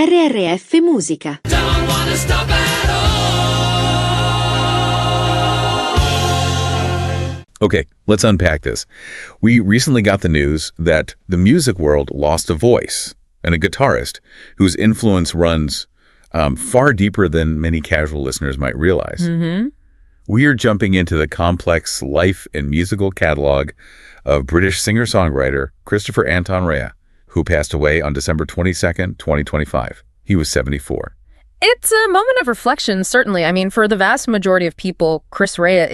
RRF Musica. Don't wanna stop at all. Okay, let's unpack this. We recently got the news that the music world lost a voice and a guitarist whose influence runs far deeper than many casual listeners might realize. Mm-hmm. We are jumping into the complex life and musical catalog of British singer-songwriter Christopher Anton Rea, who passed away on December 22nd, 2025. He was 74. It's a moment of reflection, certainly. I mean, for the vast majority of people, Chris Rea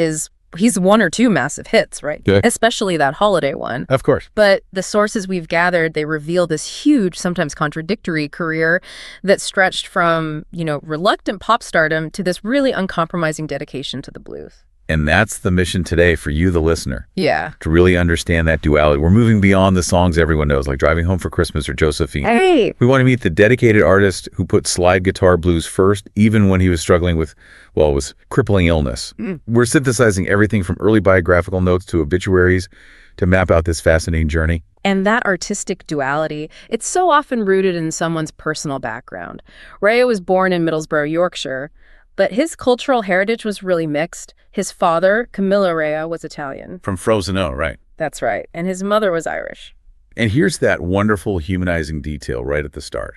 he's one or two massive hits, right? Yeah. Especially that holiday one. Of course. But the sources we've gathered, they reveal this huge, sometimes contradictory career that stretched from, reluctant pop stardom to this really uncompromising dedication to the blues. And that's the mission today for you, the listener. Yeah. To really understand that duality. We're moving beyond the songs everyone knows, like Driving Home for Christmas or Josephine. Hey! We want to meet the dedicated artist who put slide guitar blues first, even when he was struggling with, it was crippling illness. We're synthesizing everything from early biographical notes to obituaries to map out this fascinating journey. And that artistic duality, it's so often rooted in someone's personal background. Rea was born in Middlesbrough, Yorkshire, but his cultural heritage was really mixed. His father, Camillo Rea, was Italian. From Frosinone, right? That's right. And his mother was Irish. And here's that wonderful humanizing detail right at the start.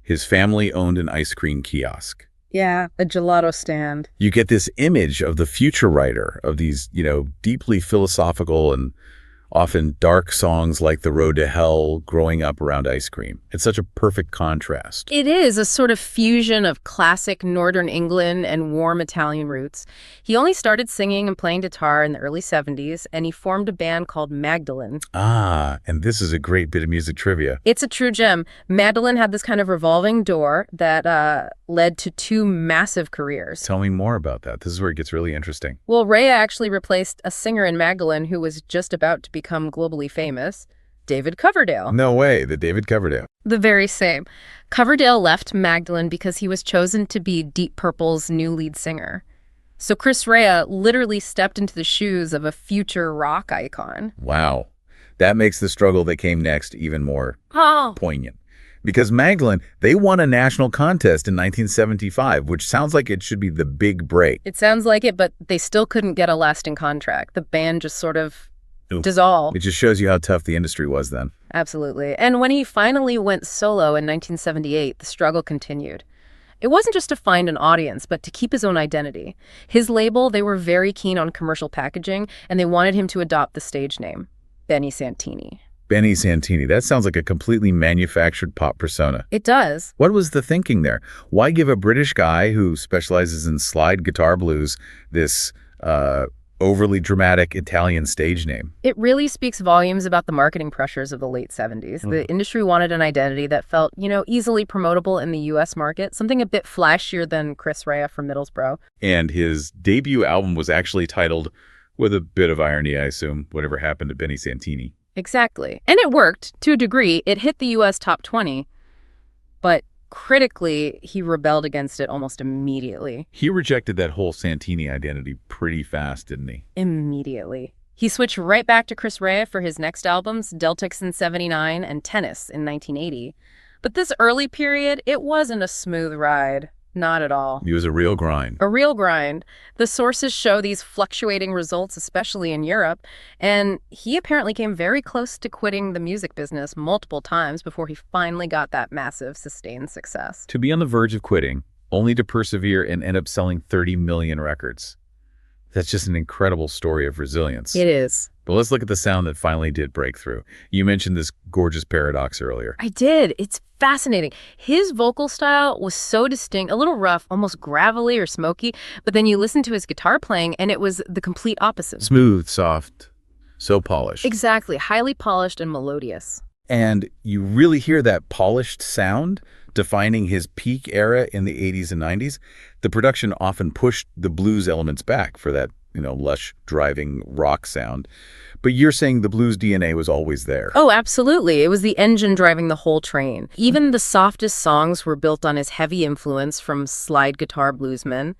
His family owned an ice cream kiosk. Yeah, a gelato stand. You get this image of the future writer of these, deeply philosophical and often dark songs like The Road to Hell growing up around ice cream. It's such a perfect contrast. It is a sort of fusion of classic Northern England and warm Italian roots. He only started singing and playing guitar in the early 70s, and he formed a band called Magdalene. Ah, and this is a great bit of music trivia. It's a true gem. Magdalene had this kind of revolving door that led to two massive careers. Tell me more about that. This is where it gets really interesting. Well, Rea actually replaced a singer in Magdalene who was just about to become globally famous, David Coverdale. No way, the David Coverdale. The very same. Coverdale left Magdalene because he was chosen to be Deep Purple's new lead singer. So Chris Rea literally stepped into the shoes of a future rock icon. Wow. That makes the struggle that came next even more poignant. Because Magdalene, they won a national contest in 1975, which sounds like it should be the big break. It sounds like it, but they still couldn't get a lasting contract. The band just sort of dissolved. It just shows you how tough the industry was then. Absolutely. And when he finally went solo in 1978, the struggle continued. It wasn't just to find an audience, but to keep his own identity. His label, they were very keen on commercial packaging, and they wanted him to adopt the stage name, Benny Santini. Benny Santini. That sounds like a completely manufactured pop persona. It does. What was the thinking there? Why give a British guy who specializes in slide guitar blues this overly dramatic Italian stage name? It really speaks volumes about the marketing pressures of the late 70s. The industry wanted an identity that felt, easily promotable in the U.S. market, something a bit flashier than Chris Rea from Middlesbrough. And his debut album was actually titled, with a bit of irony, I assume, Whatever Happened to Benny Santini. Exactly. And it worked, to a degree. It hit the U.S. top 20. But critically, he rebelled against it almost immediately. He rejected that whole Santini identity pretty fast, didn't he? Immediately. He switched right back to Chris Rea for his next albums, Deltix in '79 and Tennis in 1980. But this early period, it wasn't a smooth ride. Not at all. It was a real grind. A real grind. The sources show these fluctuating results, especially in Europe, and he apparently came very close to quitting the music business multiple times before he finally got that massive, sustained success. To be on the verge of quitting, only to persevere and end up selling 30 million records. That's just an incredible story of resilience. It is. But let's look at the sound that finally did break through. You mentioned this gorgeous paradox earlier. I did. It's fascinating. His vocal style was so distinct, a little rough, almost gravelly or smoky, but then you listen to his guitar playing and it was the complete opposite. Smooth, soft, so polished. Exactly. Highly polished and melodious. And you really hear that polished sound defining his peak era in the 80s and 90s. The production often pushed the blues elements back for that, lush, driving rock sound. But you're saying the blues DNA was always there. Oh, absolutely. It was the engine driving the whole train. Even the softest songs were built on his heavy influence from slide guitar bluesmen.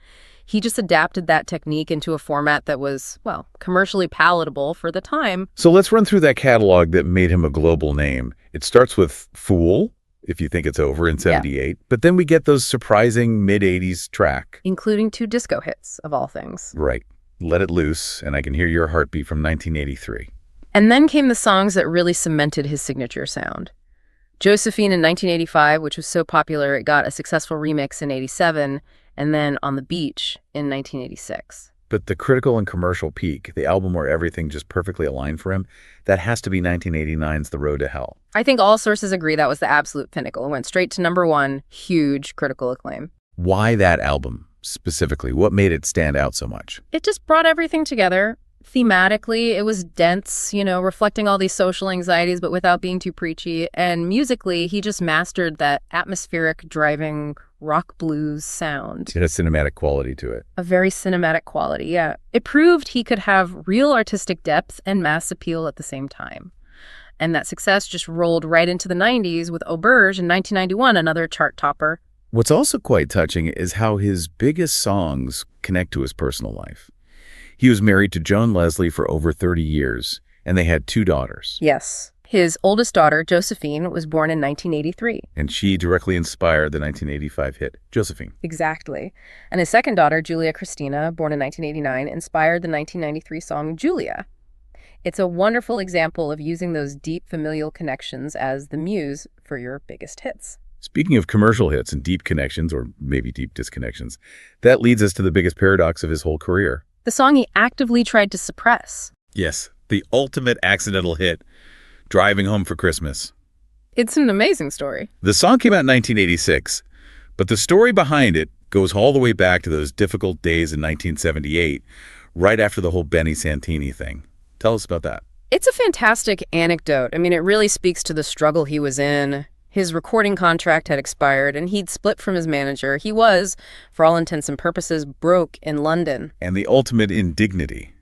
He just adapted that technique into a format that was, commercially palatable for the time. So let's run through that catalog that made him a global name. It starts with Fool, if you think it's over in 78. But then we get those surprising mid-80s track. Including 2 disco hits, of all things. Right. Let It Loose, and I Can Hear Your Heartbeat from 1983. And then came the songs that really cemented his signature sound. Josephine in 1985, which was so popular it got a successful remix in 87, and then On the Beach in 1986. But the critical and commercial peak, the album where everything just perfectly aligned for him, that has to be 1989's The Road to Hell. I think all sources agree that was the absolute pinnacle. It went straight to #1, huge critical acclaim. Why that album specifically? What made it stand out so much? It just brought everything together. Thematically, it was dense, reflecting all these social anxieties, but without being too preachy. And musically, he just mastered that atmospheric, driving rock blues sound. It has cinematic quality to it. A very cinematic quality, yeah. It proved he could have real artistic depth and mass appeal at the same time. And that success just rolled right into the 90s with Auberge in 1991, another chart topper. What's also quite touching is how his biggest songs connect to his personal life. He was married to Joan Leslie for over 30 years, and they had 2 daughters. Yes. His oldest daughter, Josephine, was born in 1983. And she directly inspired the 1985 hit, Josephine. Exactly. And his second daughter, Julia Christina, born in 1989, inspired the 1993 song Julia. It's a wonderful example of using those deep familial connections as the muse for your biggest hits. Speaking of commercial hits and deep connections, or maybe deep disconnections, that leads us to the biggest paradox of his whole career. The song he actively tried to suppress. Yes, the ultimate accidental hit, Driving Home for Christmas. It's an amazing story. The song came out in 1986, but the story behind it goes all the way back to those difficult days in 1978, right after the whole Benny Santini thing. Tell us about that. It's a fantastic anecdote. I mean, it really speaks to the struggle he was in. His recording contract had expired, and he'd split from his manager. He was, for all intents and purposes, broke in London. And the ultimate indignity.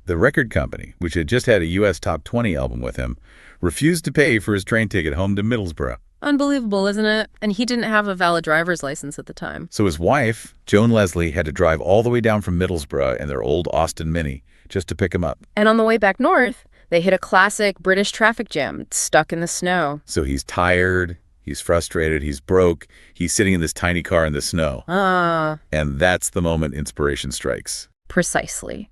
The record company, which had just had a U.S. Top 20 album with him, refused to pay for his train ticket home to Middlesbrough. Unbelievable, isn't it? And he didn't have a valid driver's license at the time. So his wife, Joan Leslie, had to drive all the way down from Middlesbrough in their old Austin Mini just to pick him up. And on the way back north, they hit a classic British traffic jam, stuck in the snow. So he's tired, he's frustrated, he's broke, he's sitting in this tiny car in the snow. And that's the moment inspiration strikes. Precisely.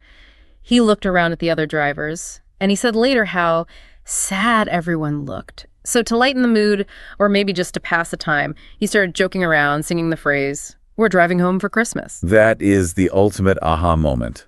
He looked around at the other drivers, and he said later how sad everyone looked. So to lighten the mood, or maybe just to pass the time, he started joking around, singing the phrase, "We're driving home for Christmas." That is the ultimate aha moment.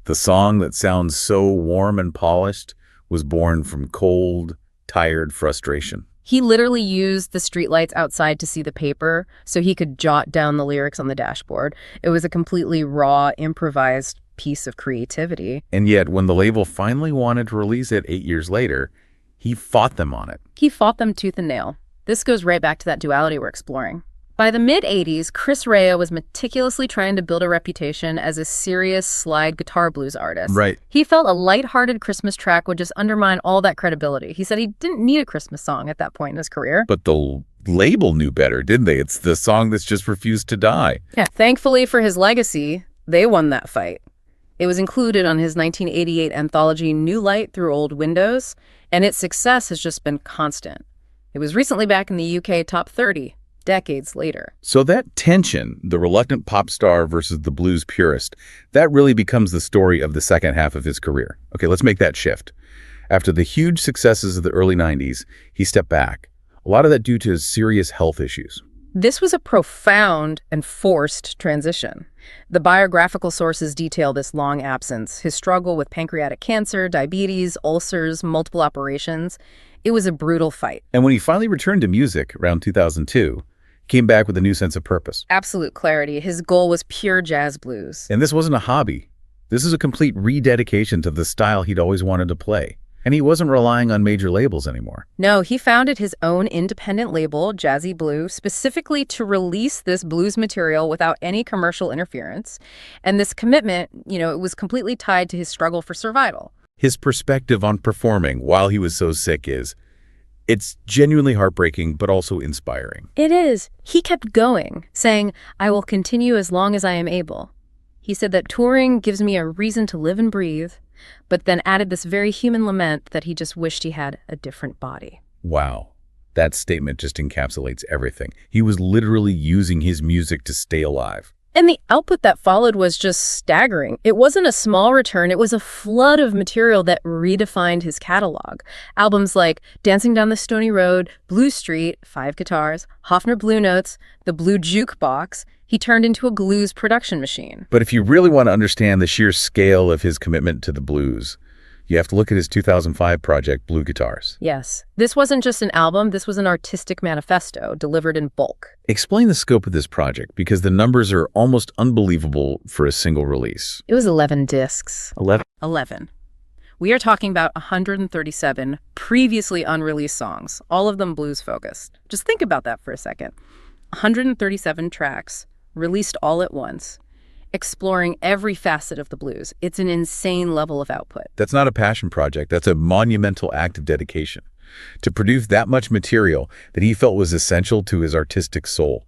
The song that sounds so warm and polished was born from cold, tired frustration. He literally used the streetlights outside to see the paper so he could jot down the lyrics on the dashboard. It was a completely raw, improvised piece of creativity. And yet, when the label finally wanted to release it 8 years later, he fought them on it. He fought them tooth and nail. This goes right back to that duality we're exploring. By the mid-'80s, Chris Rea was meticulously trying to build a reputation as a serious slide guitar blues artist. Right. He felt a lighthearted Christmas track would just undermine all that credibility. He said he didn't need a Christmas song at that point in his career. But the label knew better, didn't they? It's the song that's just refused to die. Yeah, thankfully for his legacy, they won that fight. It was included on his 1988 anthology New Light Through Old Windows, and its success has just been constant. It was recently back in the UK Top 30. Decades later. So that tension, the reluctant pop star versus the blues purist, that really becomes the story of the second half of his career. Okay, let's make that shift. After the huge successes of the early 90s, he stepped back. A lot of that due to his serious health issues. This was a profound and forced transition. The biographical sources detail this long absence, his struggle with pancreatic cancer, diabetes, ulcers, multiple operations. It was a brutal fight. And when he finally returned to music around 2002, came back with a new sense of purpose. Absolute clarity. His goal was pure jazz blues. And this wasn't a hobby. This is a complete rededication to the style he'd always wanted to play. And he wasn't relying on major labels anymore. No, he founded his own independent label, Jazzy Blue, specifically to release this blues material without any commercial interference. And this commitment, it was completely tied to his struggle for survival. His perspective on performing while he was so sick it's genuinely heartbreaking, but also inspiring. It is. He kept going, saying, "I will continue as long as I am able." He said that touring gives me a reason to live and breathe, but then added this very human lament that he just wished he had a different body. Wow. That statement just encapsulates everything. He was literally using his music to stay alive. And the output that followed was just staggering. It wasn't a small return, it was a flood of material that redefined his catalog. Albums like Dancing Down the Stony Road, Blue Street, 5 Guitars, Hofner Blue Notes, The Blue Jukebox. He turned into a blues production machine. But if you really want to understand the sheer scale of his commitment to the blues, you have to look at his 2005 project, Blue Guitars. Yes, this wasn't just an album, this was an artistic manifesto delivered in bulk. Explain the scope of this project, because the numbers are almost unbelievable for a single release. It was 11 discs. 11? We are talking about 137 previously unreleased songs, all of them blues-focused. Just think about that for a second. 137 tracks, released all at once, exploring every facet of the blues. It's an insane level of output. That's not a passion project. That's a monumental act of dedication. To produce that much material that he felt was essential to his artistic soul.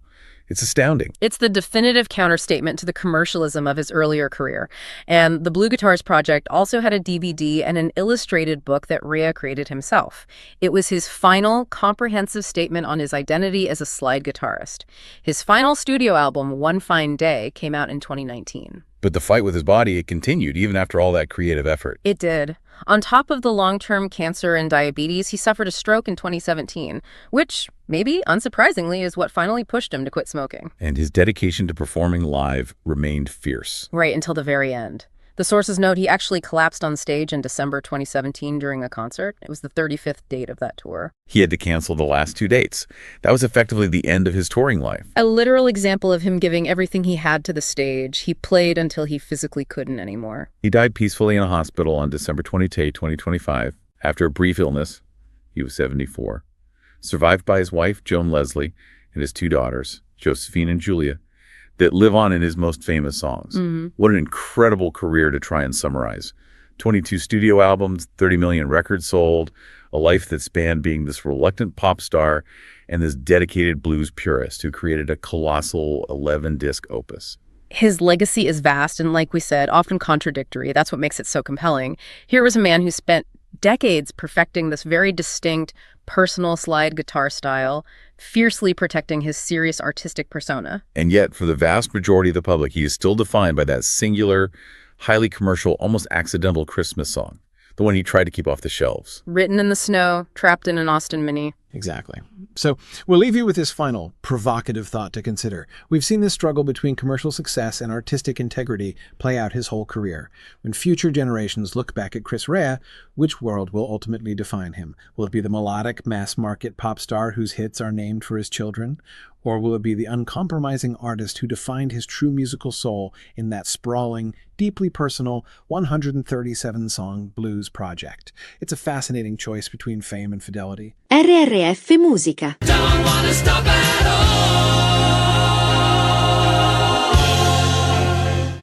It's astounding. It's the definitive counterstatement to the commercialism of his earlier career. And the Blue Guitars project also had a DVD and an illustrated book that Rea created himself. It was his final, comprehensive statement on his identity as a slide guitarist. His final studio album, One Fine Day, came out in 2019. But the fight with his body, it continued even after all that creative effort. It did. On top of the long-term cancer and diabetes, he suffered a stroke in 2017, which, maybe unsurprisingly, is what finally pushed him to quit smoking. And his dedication to performing live remained fierce. Right until the very end. The sources note he actually collapsed on stage in December 2017 during a concert. It was the 35th date of that tour. He had to cancel the last 2 dates. That was effectively the end of his touring life. A literal example of him giving everything he had to the stage. He played until he physically couldn't anymore. He died peacefully in a hospital on December 22, 2025, after a brief illness. He was 74. Survived by his wife, Joan Leslie, and his 2 daughters, Josephine and Julia, that live on in his most famous songs. What an incredible career to try and summarize. 22 studio albums, 30 million records sold, a life that spanned being this reluctant pop star and this dedicated blues purist who created a colossal 11-disc opus. His legacy is vast and, like we said, often contradictory. That's what makes it so compelling. Here was a man who spent decades perfecting this very distinct, personal slide guitar style, fiercely protecting his serious artistic persona. And yet, for the vast majority of the public, he is still defined by that singular, highly commercial, almost accidental Christmas song, the one he tried to keep off the shelves. Written in the snow, trapped in an Austin Mini. Exactly. So we'll leave you with this final, provocative thought to consider. We've seen this struggle between commercial success and artistic integrity play out his whole career. When future generations look back at Chris Rea, which world will ultimately define him? Will it be the melodic, mass-market pop star whose hits are named for his children? Or will it be the uncompromising artist who defined his true musical soul in that sprawling, deeply personal 137-song blues project? It's a fascinating choice between fame and fidelity. RRF Musica. Don't wanna stop